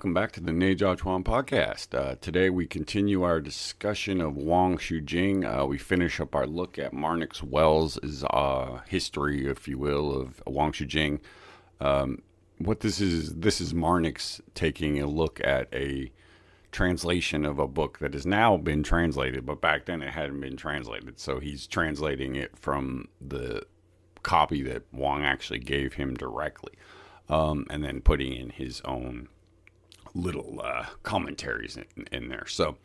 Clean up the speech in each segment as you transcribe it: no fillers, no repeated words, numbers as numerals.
welcome back to the Neja Chuan podcast. Today we continue our discussion of Wang Shujing. We finish up our look at Marnix Wells' history, if you will, of Wang Shujing. What this is Marnix taking a look at a translation of a book that has now been translated, but back then it hadn't been translated. So he's translating it from the copy that Wang actually gave him directly. And then putting in his own little commentaries in there. So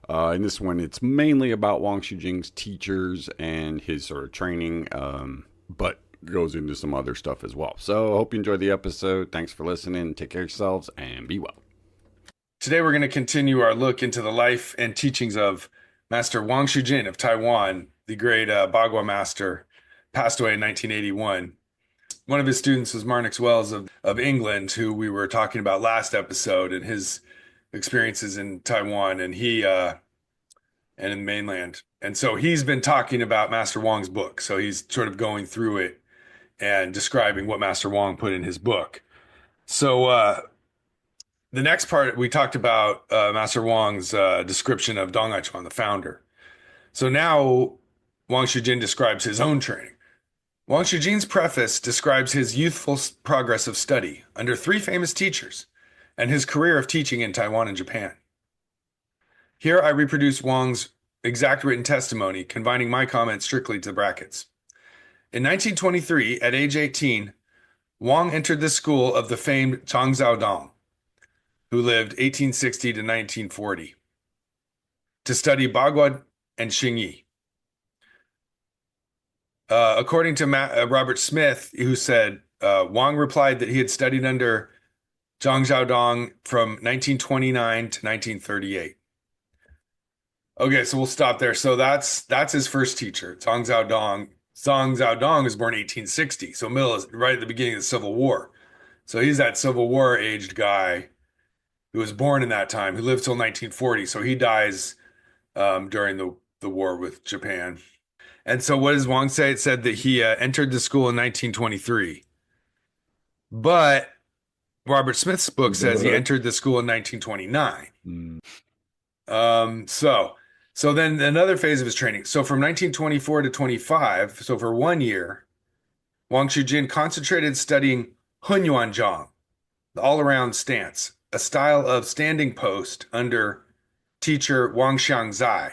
in this one, it's mainly about Wang Shujing's teachers and his sort of training, but goes into some other stuff as well. So I hope you enjoyed the episode. Thanks for listening. Take care of yourselves and be well. Today we're going to continue our look into the life and teachings of Master Wang Shujing of Taiwan, the great Bagua master, passed away in 1981. One of his students was Marnix Wells of England, who we were talking about last episode, and his experiences in Taiwan and and in the mainland. And so he's been talking about Master Wang's book. So he's sort of going through it and describing what Master Wang put in his book. So the next part, we talked about Master Wang's description of Dong Ai Chuan, the founder. So now Wang Shujing describes his own training. Wang Shujing's preface describes his youthful progress of study under three famous teachers and his career of teaching in Taiwan and Japan. Here I reproduce Wang's exact written testimony, confining my comments strictly to brackets. In 1923, at age 18, Wang entered the school of the famed Zhang Zhaodong, who lived 1860 to 1940, to study Bagua and Xingyi. According to Robert Smith, who said, Wang replied that he had studied under Zhang Zhaodong from 1929 to 1938. Okay, so we'll stop there. So that's his first teacher, Zhang Zhaodong. Zhang Zhaodong was born in 1860, so right at the beginning of the Civil War. So he's that Civil War aged guy who was born in that time, who lived till 1940. So he dies during the war with Japan. And so what does Wang say? It said that he entered the school in 1923. But Robert Smith's book says he entered the school in 1929. So then another phase of his training. So from 1924 to 25, so for 1 year, Wang Shujing concentrated studying Hunyuan Zhang, the all-around stance, a style of standing post under teacher Wang Xiangzai,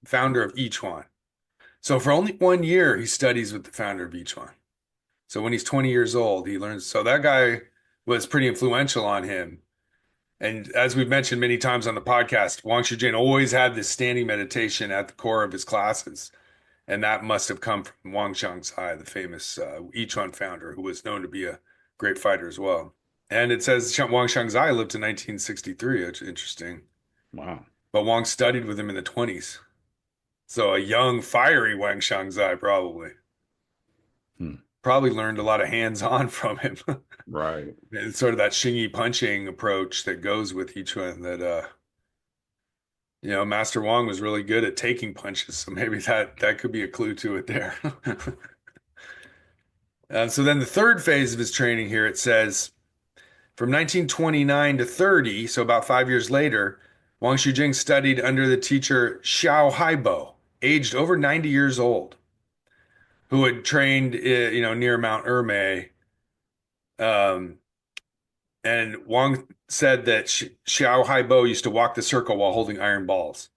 founder of Yichuan. So for only 1 year, he studies with the founder of Yichuan. So when he's 20 years old, he learns. So that guy was pretty influential on him. And as we've mentioned many times on the podcast, Wang Shujing always had this standing meditation at the core of his classes. And that must have come from Wang Xiangzai, the famous Yichuan founder, who was known to be a great fighter as well. And it says Wang Xiangzai lived to 1963, which is interesting. Wow. But Wang studied with him in the 20s. So a young, fiery Wang Xiangzai, probably. Probably learned a lot of hands-on from him. Right. It's sort of that Xingyi punching approach that goes with each one that, Master Wang was really good at taking punches. So maybe that could be a clue to it there. So then the third phase of his training here, it says, from 1929 to 30, so about 5 years later, Wang Shujing studied under the teacher Xiao Haibo, aged over 90 years old, who had trained, near Mount Ermei. And Wang said that Xiao Haibo used to walk the circle while holding iron balls.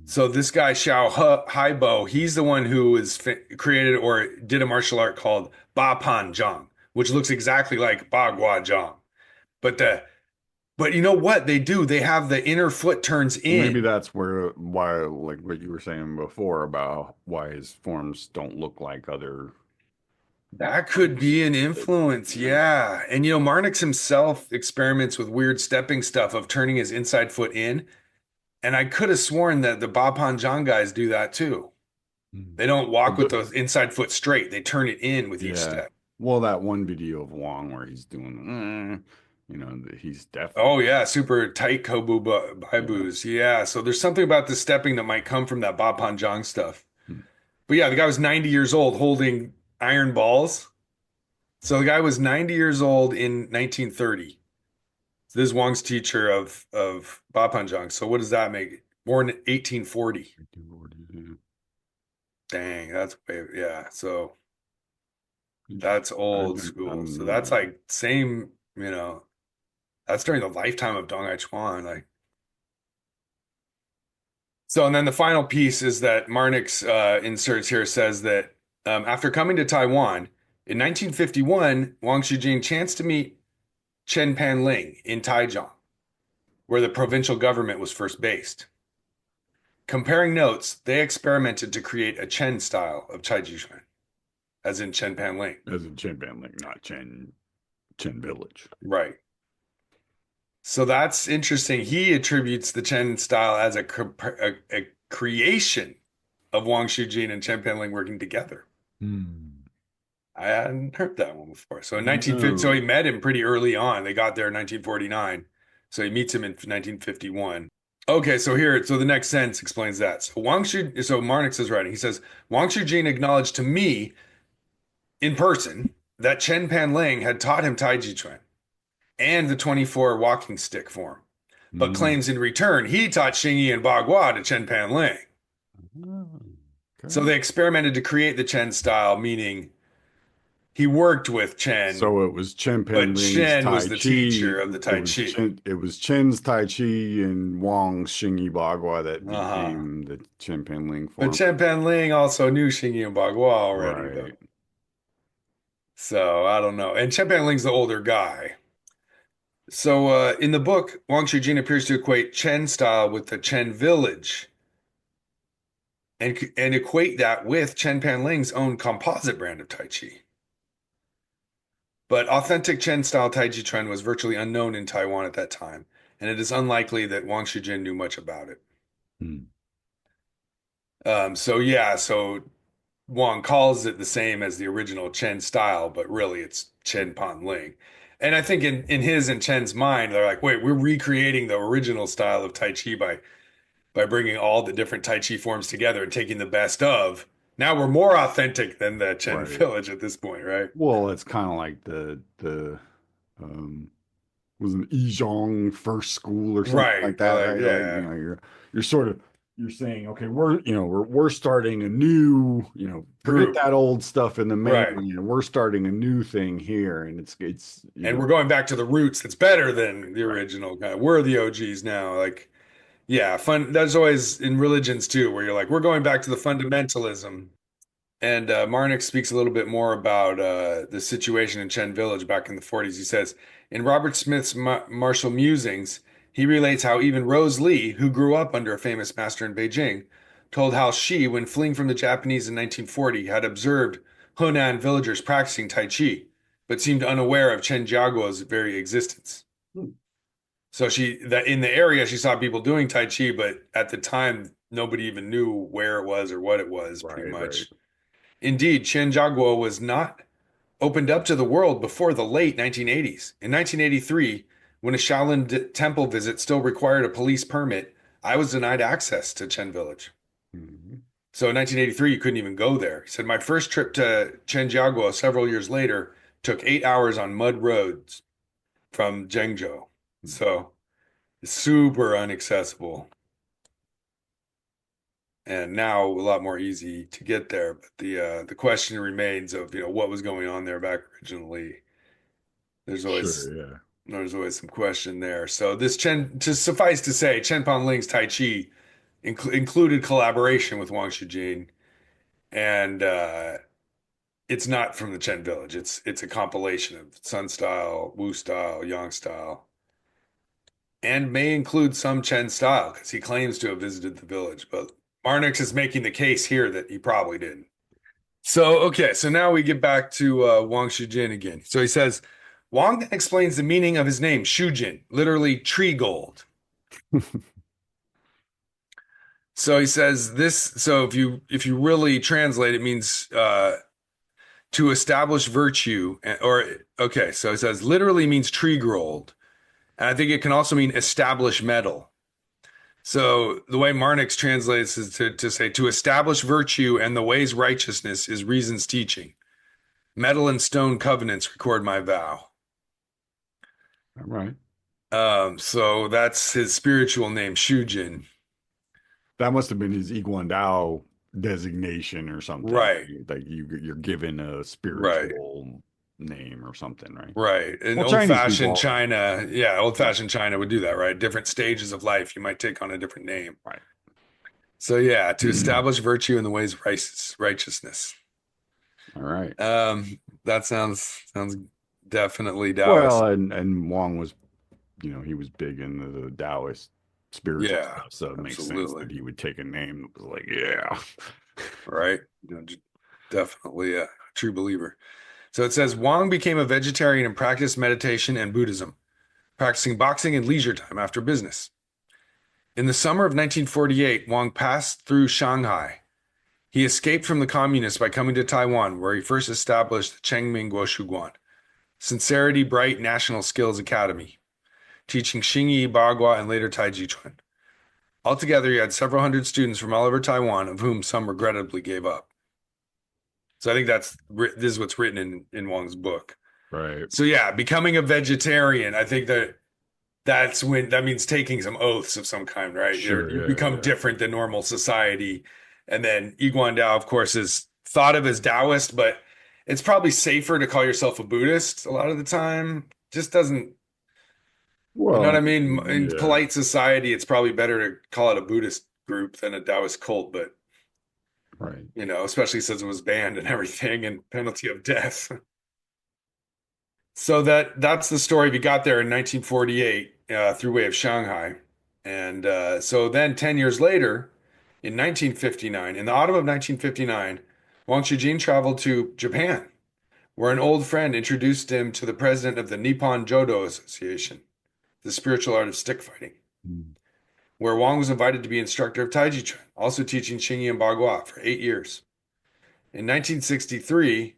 So this guy, Xiao Haibo, he's the one who was created or did a martial art called Ba Pan Zhang, which looks exactly like Bagua Zhang. But you know what they do? They have the inner foot turns in. Maybe that's why, like what you were saying before about why his forms don't look like other. That could be an influence, yeah. And Marnix himself experiments with weird stepping stuff of turning his inside foot in. And I could have sworn that the Ba Pan Zhang guys do that too. They don't walk with the inside foot straight. They turn it in with each step. Well, that one video of Wang where he's doing, he's definitely. Oh, yeah, super tight Kobu Baibus. Yeah, so there's something about the stepping that might come from that Ba Pan Zhang stuff. But yeah, the guy was 90 years old holding iron balls. So the guy was 90 years old in 1930. So this is Wang's teacher of Bapanjang. So what does that make? Born in 1840. Dang, that's way, yeah. So that's old school. So that's like same, that's during the lifetime of Dong Ai Chuan. Like, so, and then the final piece is that Marnix inserts here says that after coming to Taiwan in 1951, Wang Shujing chanced to meet Chen Panling in Taichung, where the provincial government was first based. Comparing notes, they experimented to create a Chen style of Chai Jishuan, as in Chen Panling. As in Chen Banling, not Chen Village. Right. So that's interesting. He attributes the Chen style as a creation of Wang Shujin and Chen Panling working together. I hadn't heard that one before. So in 1950, so he met him pretty early on. They got there in 1949. So he meets him in 1951. Okay, so the next sentence explains that. So Marnix is writing. He says, Wang Shujin acknowledged to me in person that Chen Panling had taught him Tai Chi Chuan and the 24 walking stick form, but claims in return he taught Xingyi and Bagua to Chen Panling. So they experimented to create the Chen style, meaning he worked with Chen. So it was Chen but Panling's Chen Tai was the Chi. teacher of the Tai Chi. It was Chen's Tai Chi and Wang's Xingyi Bagua that became the Chen Panling form. But Chen Panling also knew Xingyi and Bagua already, Right. though. So I don't know. And Chen Panling's the older guy. So in the book, Wang Shujin appears to equate Chen style with the Chen village and equate that with Chen Panling's own composite brand of Tai Chi. But authentic Chen style Tai Chi Chuan was virtually unknown in Taiwan at that time, and it is unlikely that Wang Shujin knew much about it. So Wang calls it the same as the original Chen style, but really it's Chen Panling. And I think in his and Chen's mind, they're like, wait, we're recreating the original style of Tai Chi by bringing all the different Tai Chi forms together and taking the best of. Now we're more authentic than the Chen village at this point, right? Well, it's kind of like the was an Yizhong first school or something like that, right? Yeah. Like, you're saying, okay, we're starting a new, forget that old stuff in the mainland. We're starting a new thing here, and it's and we're going back to the roots. That's better than the original guy. We're the OGs now. Like, yeah, fun. That's always in religions too, where you're like, we're going back to the fundamentalism. And Marnix speaks a little bit more about the situation in Chen Village back in the 40s. He says, in Robert Smith's Martial Musings, he relates how even Rose Lee, who grew up under a famous master in Beijing, told how she, when fleeing from the Japanese in 1940, had observed Hunan villagers practicing Tai Chi, but seemed unaware of Chen Jiaguo's very existence. So that in the area, she saw people doing Tai Chi, but at the time, nobody even knew where it was or what it was, pretty much. Right. Indeed, Chen Jiaguo was not opened up to the world before the late 1980s. In 1983, when a Shaolin temple visit still required a police permit, I was denied access to Chen Village. So in 1983, you couldn't even go there. He said, my first trip to Chen Jiaguo several years later took 8 hours on mud roads from Zhengzhou. So it's super inaccessible. And now a lot more easy to get there. But the question remains of, what was going on there back originally. There's always some question there. So this to suffice to say, Chen Panling's Tai Chi included collaboration with Wang Shujin, and it's not from the Chen village. It's a compilation of Sun style, Wu style, Yang style, and may include some Chen style because he claims to have visited the village, but Marnix is making the case here that he probably didn't. So now we get back to Wang Shujin again. So he says, Wang explains the meaning of his name, Shujin, literally tree gold. So he says this. So if you really translate, it means to establish virtue. So he says literally means tree gold, and I think it can also mean establish metal. So the way Marnix translates is to say, to establish virtue and the way's righteousness is reason's teaching. Metal and stone covenants record my vow. All right. So that's his spiritual name, Shujin. That must have been his Iguandao designation or something, Right, right? Like you're given a right, spiritual name or something, right? right. In Well, Chinese old-fashioned people, China, yeah, right, old-fashioned China would do that, right? Different stages of life, you might take on a different name. right. So yeah, to establish virtue in the ways of righteousness. All right. That sounds definitely Well, Taoist. and Wong was, he was big into the Taoist spiritual Yeah, stuff, so it makes sense absolutely. that he would take a name that was like, yeah. Right? Definitely a true believer. So it says Wang became a vegetarian and practiced meditation and Buddhism, practicing boxing in leisure time after business. In the summer of 1948, Wang passed through Shanghai. He escaped from the communists by coming to Taiwan, where he first established the Chengming Guoshuguan, Sincerity Bright National Skills Academy, teaching Xingyi, Bagua, and later Taiji Chuan. Altogether, he had several hundred students from all over Taiwan, of whom some regrettably gave up. So I think this is what's written in Wang's book. Right. So yeah, becoming a vegetarian, I think that's when that means taking some oaths of some kind, right? Sure. You Yeah. become Yeah. different than normal society. And then Iguan Dao, of course, is thought of as Taoist, but it's probably safer to call yourself a Buddhist a lot of the time. Just doesn't, you know Well, what I mean? In yeah. polite society, it's probably better to call it a Buddhist group than a Taoist cult, but Right. especially since it was banned and everything and penalty of death. So that's the story. We got there in 1948 through way of Shanghai, and so then 10 years later, in 1959, in the autumn of 1959, Wang Shijin traveled to Japan, where an old friend introduced him to the president of the Nippon Jodo Association, the spiritual art of stick fighting, Mm. where Wang was invited to be instructor of Taiji Chuan, also teaching Xingyi and Bagua for 8 years. In 1963,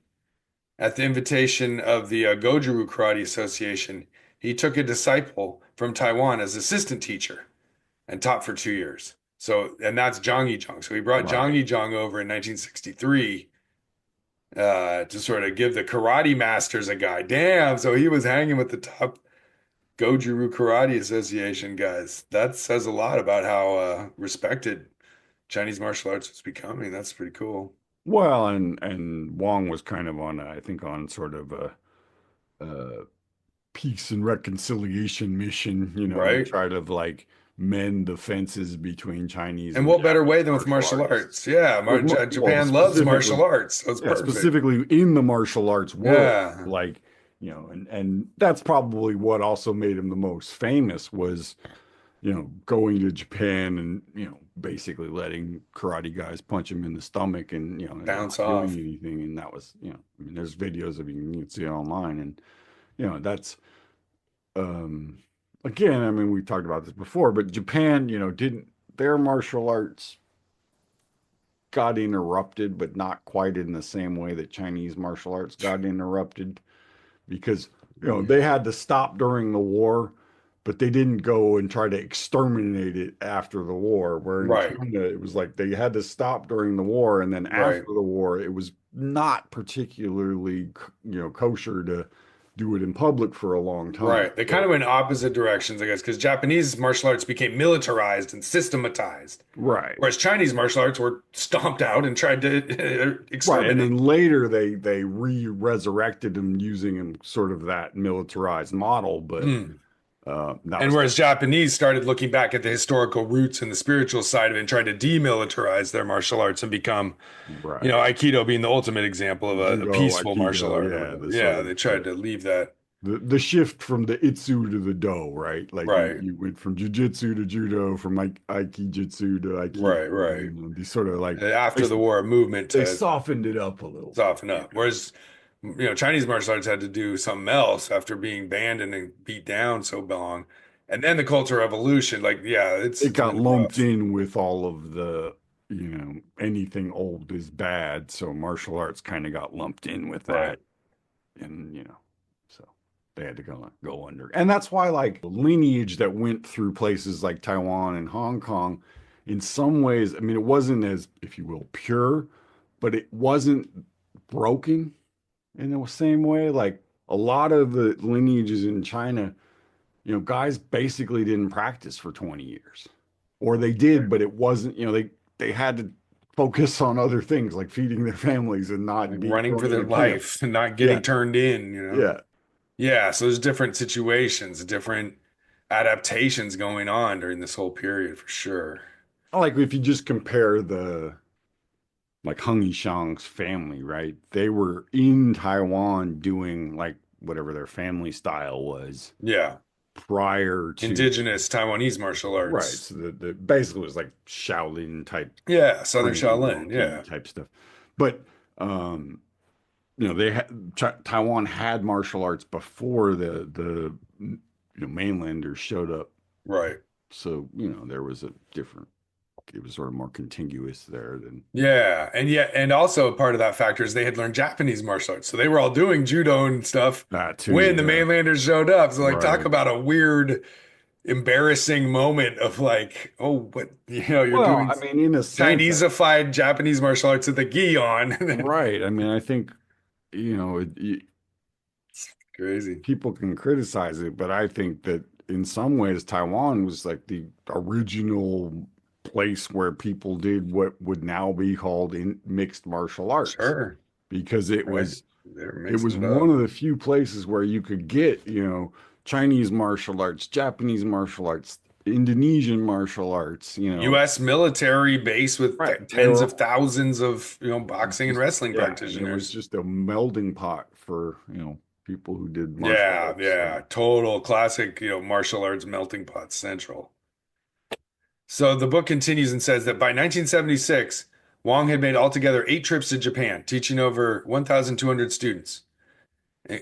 at the invitation of the Goju Karate Association, he took a disciple from Taiwan as assistant teacher and taught for 2 years. So, and that's Zhang Yizhang. So he brought Zhang Right. Yizhang over in 1963 to sort of give the karate masters a guide. Damn, so he was hanging with the top Goju Karate Association guys. That says a lot about how respected Chinese martial arts is becoming. That's pretty cool. Well, and Wong was kind of on, I think, on sort of a peace and reconciliation mission, to Right? try to like mend the fences between Chinese And and what better way Japanese than with martial martial arts. arts? Yeah, Well, Japan loves martial arts, so it's yeah, perfect. specifically in the martial arts world, Yeah, like, and that's probably what also made him the most famous was, going to Japan and, basically letting karate guys punch him in the stomach and, and bounce not doing off. anything. And that was, I mean, there's videos of you can see it online and, that's, um, again, I mean, we talked about this before, but Japan, didn't, their martial arts got interrupted, but not quite in the same way that Chinese martial arts got interrupted because, they Yeah, had to stop during the war, but they didn't go and try to exterminate it after the war. Where in right, China, it was like they had to stop during the war, and then right, after the war, it was not particularly, kosher to do it in public for a long time. right. They kind So, of went opposite directions, I guess, because Japanese martial arts became militarized and systematized, right. whereas Chinese martial arts were stomped out and tried to Right, and exterminate. then later they re-resurrected him using him sort of that militarized model, but Hmm. that And was whereas Japanese started looking back at the historical roots and the spiritual side of it and tried to demilitarize their martial arts and become, right. Aikido being the ultimate example of a Judo, peaceful martial Aikido, art or yeah, whatever. the sort Yeah, of they tried to leave that. the shift from the Itsu to the Do, right? Like Right, you went from Jiu-Jitsu to Judo, from like Aikijitsu to right, Aikido, right. these sort of like they After the war, a movement they to softened it up a little bit. soften up. Whereas, Chinese martial arts had to do something else after being banned and then beat down so long. And then the Cultural Revolution, like, yeah, It it's got been lumped rough. in with all of the, anything old is bad. So martial arts kind of got lumped in with Right. that. And, so they had to go under. And that's why, like, the lineage that went through places like Taiwan and Hong Kong, in some ways, I mean, it wasn't as, if you will, pure, but it wasn't broken in the same way. Like, a lot of the lineages in China guys basically didn't practice for 20 years. Or they did, but it wasn't, they had to focus on other things like feeding their families and not Like be running for thrown in their a camp. life and not Yeah, getting turned in. yeah. Yeah, so there's different situations, different adaptations going on during this whole period for sure. Like if you just compare the like Hung Yishang's family, right? They were in Taiwan doing like whatever their family style was Yeah. prior to, Indigenous Taiwanese martial right. arts. So the basically was like Shaolin type Yeah, Southern training, Shaolin. Wonki Yeah. type stuff. But um, they had Taiwan had martial arts before the mainlanders showed up. Right. So, there was a different, it was sort of more contiguous there than Yeah, and also part of that factor is they had learned Japanese martial arts. So they were all doing judo and stuff that when too. the Yeah. mainlanders showed up. So like talk Right. about a weird, embarrassing moment of like, oh, what you're Well, doing I mean, in a sense, Chinesified Japanese martial arts at the gi on. And then right. I mean, I think, crazy. people can criticize it, but I think that in some ways, Taiwan was like the original place where people did what would now be called in mixed martial arts Sure. because Right. They're it mixing was it one up. of the few places where you could get, Chinese martial arts, Japanese martial arts, Indonesian martial arts, U.S. military base with right. They tens were of thousands of, boxing and just, wrestling yeah, and it was practitioners. just a melding pot for, people who did martial Yeah, arts. So, yeah. Total classic, martial arts melting pot central. So the book continues and says that by 1976, Wang had made altogether 8 trips to Japan, teaching over 1,200 students,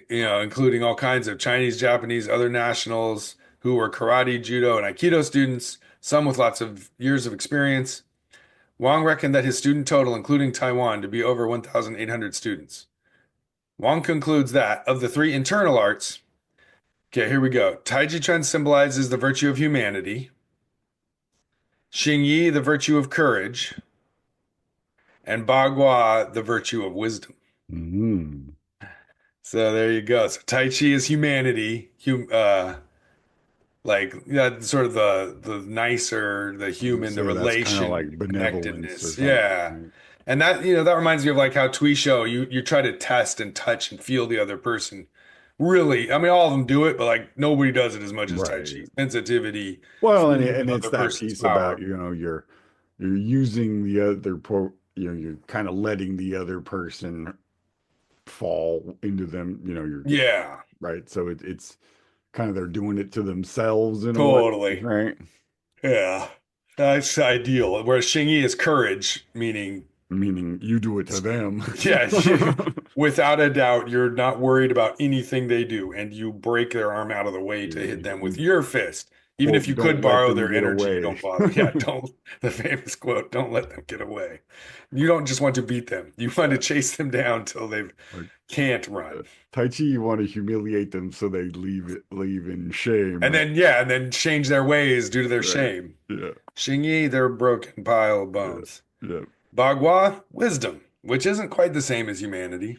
including all kinds of Chinese, Japanese, other nationals who were karate, judo, and aikido students, some with lots of years of experience. Wang reckoned that his student total, including Taiwan, to be over 1,800 students. Wang concludes that of the three internal arts, okay, here we go. Taiji Chuan symbolizes the virtue of humanity, Xing Yi, the virtue of courage, and Bagua, the virtue of wisdom. mhm. So there you go. So Tai Chi is humanity, like sort of the nicer, the I was gonna human, the say that's kind of like relation, benevolence or connectedness. something, Yeah. right? And that reminds me of like how Twee Show, you try to test and touch and feel the other person. Really, I mean, all of them do it, but like nobody does it as much as Tai Chi. Right. Sensitivity, Well, and feeling and the it's other that person's piece about, power. you're using the other you're kind of letting the other person fall into them, you're Yeah, right. So it's kind of they're doing it to themselves in a way, totally. right? Yeah, that's ideal. Whereas Xingyi is courage, meaning, Meaning you do it to them. yeah, without a doubt, you're not worried about anything they do, and you break their arm out of the way to hit them with You your fist. Even if quote, you could don't let borrow them their get energy, you away. don't bother. Yeah, don't, the famous quote, don't let them get away. You don't just want to beat them. You want to Yeah. chase them down till they Like can't run. Tai Chi, you want to humiliate them so they leave in shame, And right? then, yeah, and then change their ways due to their Right. shame. Yeah. Xingyi, they're a broken pile of Yeah. bones. Yeah. Bagua, wisdom, which isn't quite the same as humanity.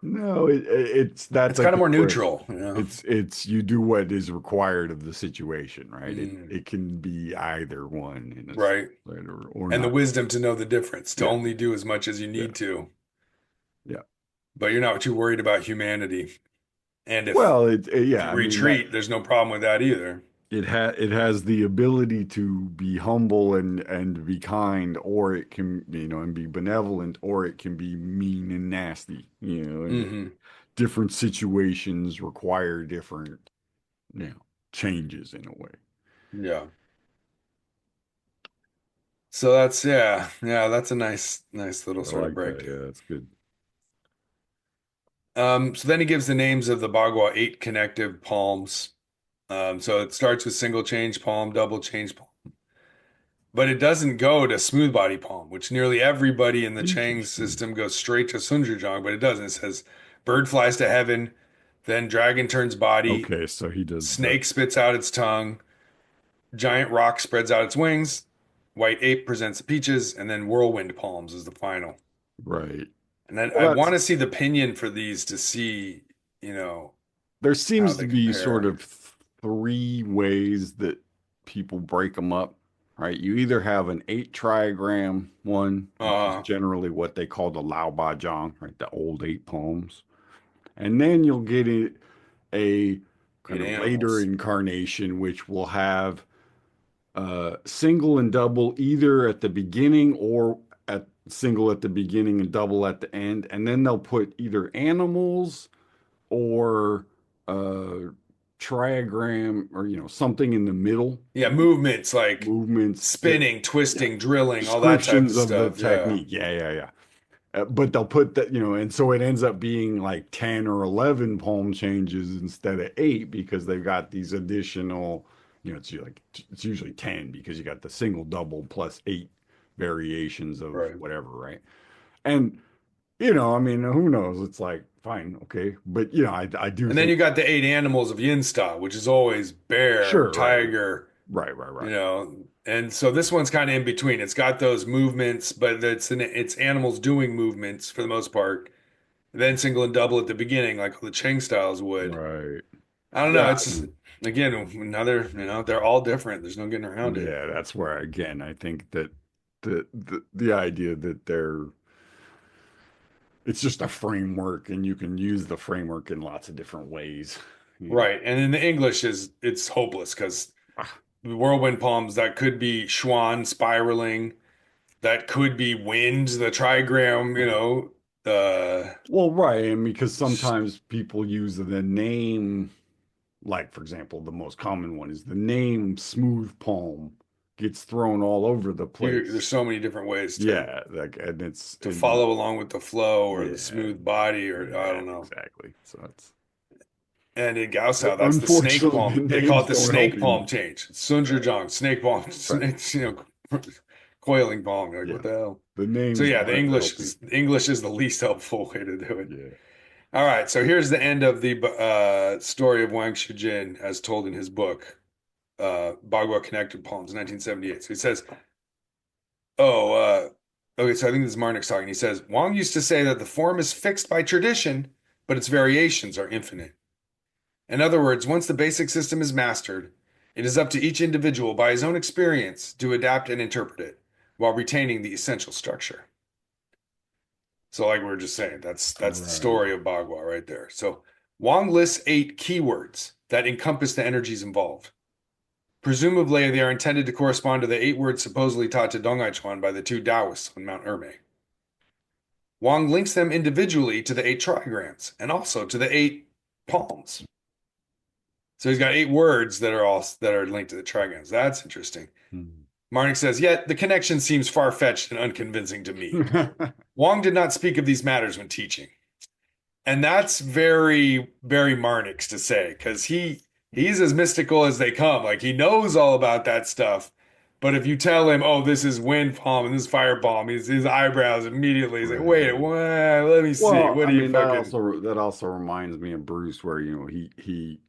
No, it's that's It's I kind of think more where neutral. it's you do what is required of the situation, right? It Mm, it can be either one in a right. right or And the not. wisdom to know the difference, to Yeah. only do as much as you Yeah. need to, Yeah. but you're not too worried about humanity. And Well, if yeah, you I mean that retreat, there's no problem with that either. it has the ability to be humble and be kind, or it can, and be benevolent, or it can be mean and nasty, and Hmm. different situations require different, changes in a way. Yeah. So that's yeah, that's a nice little I sort of like that. breakdown. Yeah, that's good. So then he gives the names of the Bagua 8 connective palms. So it starts with single change palm, double change palm. But it doesn't go to smooth body palm, which nearly everybody in the Chang Interesting. system goes straight to Sunzhuzhang, but it doesn't. It says bird flies to heaven, then dragon turns body, Okay, so he does that. snake spits out its tongue, giant rock spreads out its wings, white ape presents the peaches, and then whirlwind palms is the final. Right. And then I Well, want to see the pinyin for these to see, you know, there how seems to they be sort compare. of three ways that people break them up, right? You either have an eight trigram one, which is Uh, generally what they call the Lao Ba Jong, right? The old eight poems. And then you'll get a kind Eight of later animals. incarnation, which will have single and double either at the beginning or at single at the beginning and double at the end. And then they'll put either animals or uh, triagram or something in the middle, Yeah, movements like movements that spinning, yeah, twisting, drilling, all that type of descriptions of the stuff. Yeah. technique. Yeah, yeah, yeah. But they'll put that, and so it ends up being like 10 or 11 poem changes instead of eight because they've got these additional, it's usually 10 because you got the single, double plus eight variations of Right. whatever, right? And, I mean, who knows? It's like, fine, okay. But, I do And then think, you got the eight animals of Yin style, which is always bear, sure, right, tiger, right, right, right. and so this one's kind of in between. It's got those movements, but it's animals doing movements for the most part. And then single and double at the beginning, like the Cheng styles would. Right. I don't know. Yeah, It's again another, they're all different. There's no getting around it. yeah, that's where again I think that the idea that it's just a framework and you can use the framework in lots of different ways. You know. Right. And in the English it's hopeless because Ah, the whirlwind palms, that could be Schwann spiraling, that could be wind, the trigram, right. uh Well, right, and because sometimes people use the name, like for example, the most common one is the name smooth palm gets thrown all over the there's place. so many different ways Yeah, like and it's to and follow along with the flow or the yeah, smooth body or I yeah, don't know. exactly. So it's And in Gaosao, that's the snake unfortunately the palm. They call it names the don't help snake palm you. change. Right, Sunzhezhang, snake palm, right. snake, coiling palm. You're like, what Yeah. the hell? The So names yeah, don't the have to English help you. is English is the least helpful way to do it. Yeah. All right, so here's the end of the story of Wang Shujin as told in his book, Bagua Connected Palms, 1978. So he says, oh, okay, so I think this is Marnix talking. He says, Wang used to say that the form is fixed by tradition, but its variations are infinite. In other words, once the basic system is mastered, it is up to each individual by his own experience to adapt and interpret it while retaining the essential structure. So, like we were just saying, that's the Right. story of Bagua right there. So, Wang lists 8 keywords that encompass the energies involved. Presumably, they are intended to correspond to the 8 words supposedly taught to Dong Chuan by the two Taoists on Mount Ermei. Wang links them individually to the 8 trigrams and also to the 8 palms. So he's got 8 words that are linked to the trigrams. That's interesting. Hmm. Marnix says, yet the connection seems far-fetched and unconvincing to me. Wang did not speak of these matters when teaching. And that's very, very Marnix to say, because he's as mystical as they come. Like he knows all about that stuff. But if you tell him, oh, this is wind palm and this is fire palm, his eyebrows immediately, he's like, wait, Right. what? Let me see. Well, What I are you mean fucking that also reminds me of Bruce where he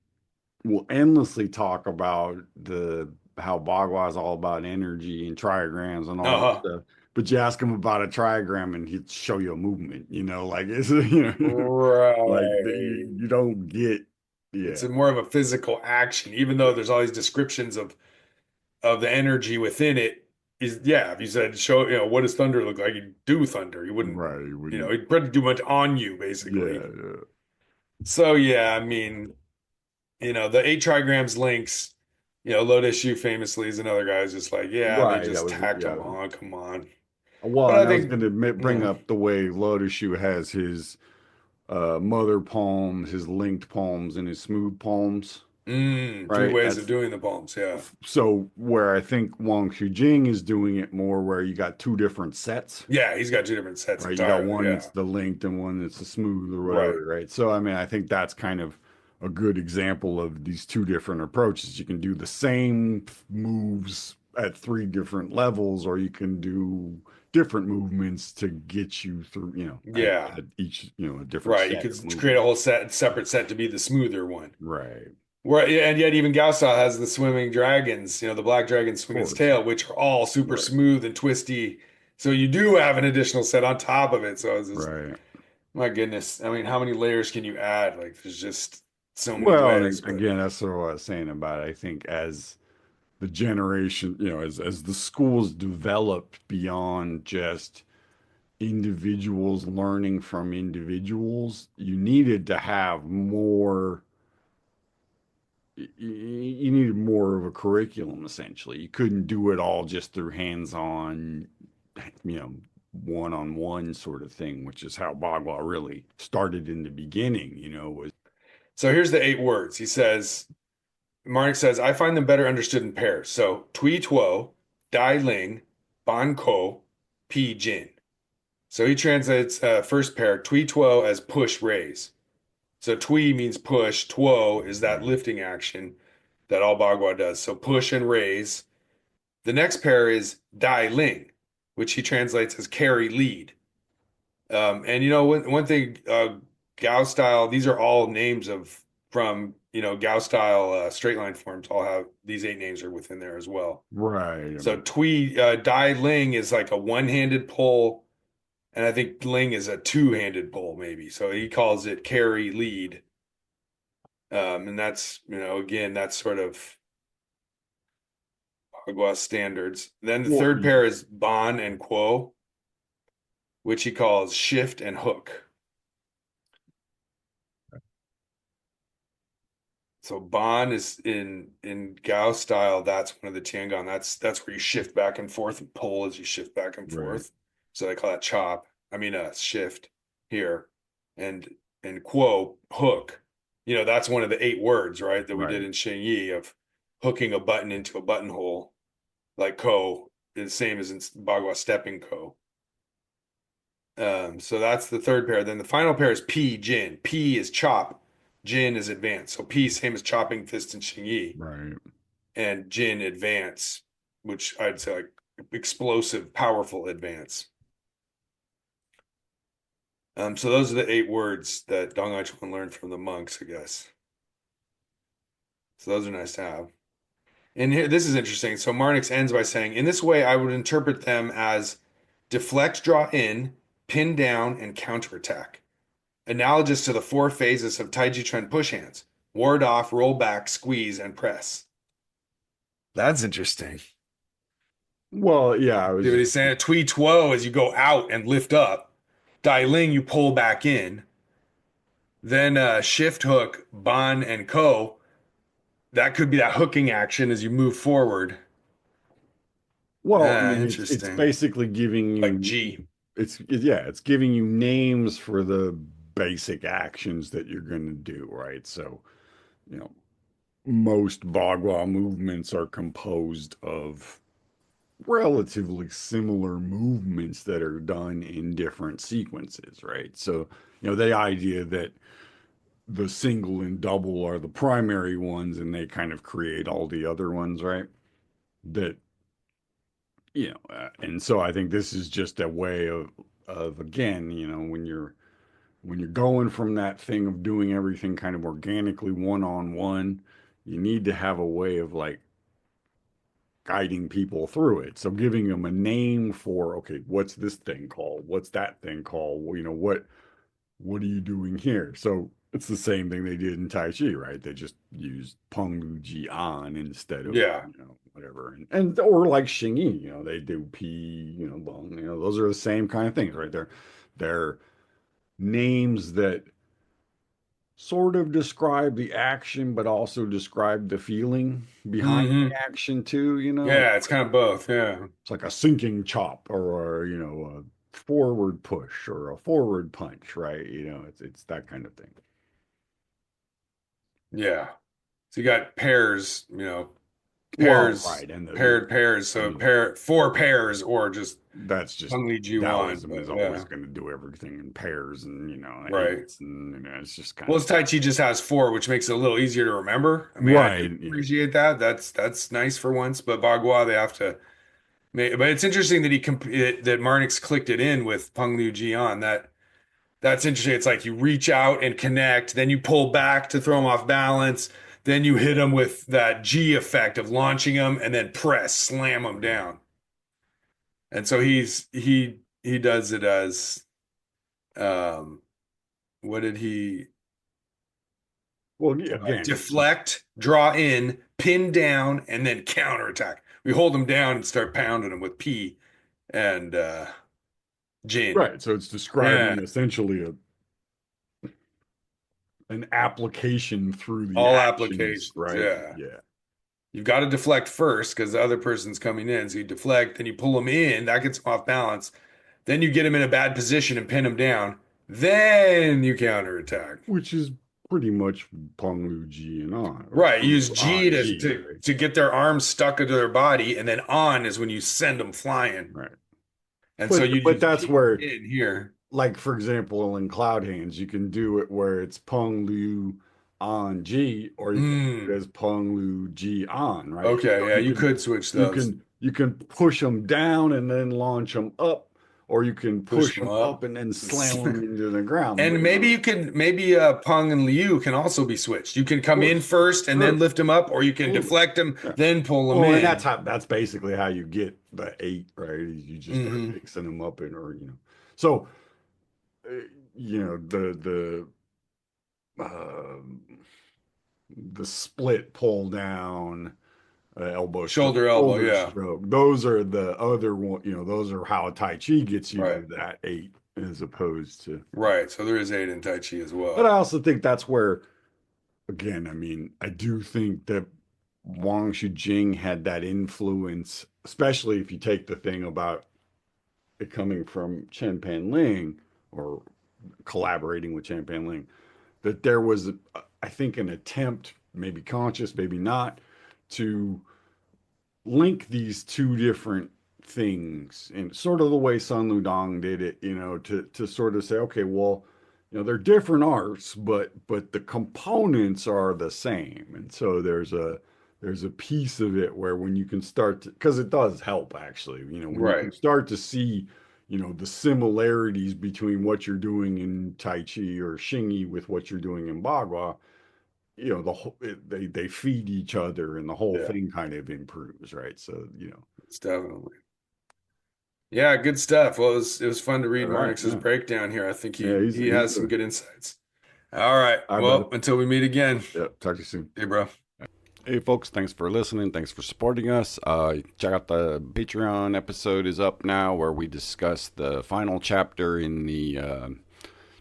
will endlessly talk about the how Bagua is all about energy and trigrams and all this uh-huh. stuff. But you ask him about a trigram and he'd show you a movement, like it's like Right. you don't get It's yeah, more of a physical action, even though yeah, there's all these descriptions of the energy within it. Is yeah, if you said show, what does thunder look like? You do thunder. You wouldn't, right. You wouldn't it'd probably do much on you, basically. yeah, yeah. So yeah, I mean, the 8 trigrams links, Lotus Shoe famously is another guy who's just like, yeah, they Right. That just was tacked yeah. along, come on. Well, But and I I was think, going to bring yeah, up the way Lotus Shoe has his mother palms, his linked palms, and his smooth palms. three Right. ways of That's doing the palms, yeah. so where I think Wang Xujing is doing it more where you got two different sets. Yeah, he's got two different sets Right. You got entirely, one yeah. that's the linked and one that's the smooth or Right. whatever. Right. So, I mean, I think that's kind of a good example of these two different approaches. You can do the same moves at three different levels, or you can do different movements to get you through, Yeah. at each, a different Right. You set could of create a movements. whole separate set to be the smoother one. Right. Where and yet even Gaosa has the swimming dragons, the black dragon Of swing its course. tail, which are all super Right. smooth and twisty. So you do have an additional set on top of it. So it's just, Right. my goodness. I mean, how many layers can you add? Like there's just so many Well, ways. and But again, that's what I was saying about, I think, as the generation, as the schools developed beyond just individuals learning from individuals, you needed to have more, you needed more of a curriculum, essentially. You couldn't do it all just through hands-on, you know, one-on-one sort of thing, which is how Bagua really started in the beginning, was so here's the 8 words. Marnix says, I find them better understood in pairs. So Tui Tuo, Dai Ling, Ban Ko, Pi Jin. So he translates first pair Tui Tuo as push raise. So Tui means push, Tuo is that right, lifting action that all Bagua does. So push and raise. The next pair is Dai Ling, which he translates as carry lead. And one thing, Gao style, these are all names from Gao style straight line forms. All have these 8 names are within there as well. right. I So mean, Dai Ling is like a one-handed pull, and I think Ling is a two-handed pull maybe. So he calls it carry lead. And that's, again, that's sort of Agua standards. Then the well, third pair is Ban and Quo, which he calls shift and hook. So Ban is in Gao style. That's one of the Tiangong. That's where you shift back and forth and pull as you shift back and right, forth. So they call that chop. I mean, shift here, and Quo hook. That's one of the 8 words, right, that we did right. in Xingyi of hooking a button into a buttonhole, like Ko is the same as in Bagua stepping Ko. So that's the third pair. Then the final pair is P Jin. P is chop, Jin is advance. So P same as chopping fist and Xingyi, Right. and Jin advance, which I'd say like explosive, powerful advance. So those are the 8 words that Dong Aichuan learned from the monks, I guess. So those are nice to have. And here, this is interesting. So Marnix ends by saying, in this way, I would interpret them as deflect, draw in, pin down, and counterattack, analogous to the 4 phases of Taiji Chuan push hands: ward off, roll back, squeeze, and press. That's interesting. Well, yeah, I See was what just, he's saying? Tui Tuo as you go out and lift up. Dai Ling, you pull back in. Then shift hook, Ban and Ko. That could be that hooking action as you move forward. well, I Ah, mean, it's interesting. basically giving Like you, G. yeah, it's giving you names for the basic actions that you're going to do, right? So, you know, most Bagua movements are composed of relatively similar movements that are done in different sequences, right? So, the idea that the single and double are the primary ones and they kind of create all the other ones, right? That, and so I think this is just a way of again, when you're going from that thing of doing everything kind of organically one on one, you need to have a way of like guiding people through it. So giving them a name for, okay, what's this thing called? What's that thing called? Well, what are you doing here? So it's the same thing they did in Tai Chi, right? They just used Peng Lu Ji An instead of, Yeah. whatever. And or like Xing Yi, they do Pi, Bong, those are the same kind of things, right? They're names that sort of describe the action, but also describe the feeling behind Hmm. the action too, Yeah, it's kind of both. Yeah. It's like a sinking chop or, a forward push or a forward punch, right? It's that kind of thing. Yeah. So you got pairs, Well, right, and paired pairs. I So mean, 4 pairs or just that's just Peng Li Juan. Taoism is But always yeah, going to do everything in pairs and right. eights, and it's just kind Well, of this Tai Chi just has 4, which makes it a little easier to remember. I mean, I do right. appreciate that. That's nice for once. But Bagua, they have to. But it's interesting that that Marnix clicked it in with Peng Liu Jian. That's interesting. It's like you reach out and connect, then you pull back to throw him off balance, then you hit him with that G effect of launching him, and then press, slam him Right. down. And so he does it as um what did he Well, again, it's just Deflect, draw in, pin down, and then counterattack. We hold them down and start pounding them with P and Jin. right. So it's Yeah, describing essentially an application through the all actions, applications. right? Yeah. Yeah. You've got to deflect first because the other person's coming in. So you deflect, then you pull them in. That gets them off balance. Then you get them in a bad position and pin them down. Then you counterattack. Which is pretty much Peng Lu Ji and on, or Right. Peng Use Lu G on to, Ji, to right? to get their arms stuck into their body, and then on is when you send them flying. Right. And so you But use that's G where, in here. like for example, in Cloud Hands, you can do it where it's Peng Lu on G, or you can do it Mm. as Peng Lu Ji on, right? Okay. Yeah, you could switch those. You can push them down and then launch them up, or you can Push push them them up. up and then slam them into the ground. And maybe you can, maybe Peng and Liu can also be switched. You can Of come in course, first and then sure, lift them up, or you can absolutely. deflect them, Yeah. then pull them Well, and in. that's basically how you get the 8, right? You just start Hmm. mixing them up or So, uh, um, the split pull down, elbow stroke, Shoulder, elbow. shoulder Yeah. stroke. Those are the other one. Those are how Tai Chi gets you Right. to that 8, as opposed to. Right. So there is 8 in Tai Chi as But I well. also think that's where, again, I mean, I do think that Wang Shujing had that influence, especially if you take the thing about it coming from Chen Panling or collaborating with Chen Panling, that there was, I think, an attempt, maybe conscious, maybe not, to link these two different things and sort of the way Sun Ludong did it, to sort of say, okay, well, they're different arts, but the components are the same. And so there's a piece of it where when you can start to, because it does help actually, when you can Right. start to see, the similarities between what you're doing in Tai Chi or Xingyi with what you're doing in Bagua, the whole they feed each other and the whole Yeah. thing kind of improves, right? So It's definitely. Yeah, good stuff. Well, it was fun to all read right, Marnix's yeah, breakdown here. I think yeah, he he's has some a good insights. All right. all right, brother. Well, until we meet again. Yeah, talk to you soon. Hey, bro. Hey folks, thanks for listening. Thanks for supporting us. Check out the Patreon episode is up now, where we discuss the final chapter in the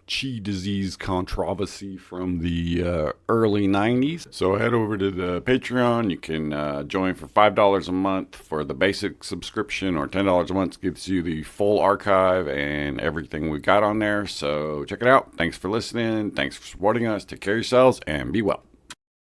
Chi disease controversy from the early 90s. So head over to the Patreon. You can join for $5 a month for the basic subscription, or $10 a month gives you the full archive and everything we got on there. So check it out. Thanks for listening. Thanks for supporting us. Take care of yourselves and be well.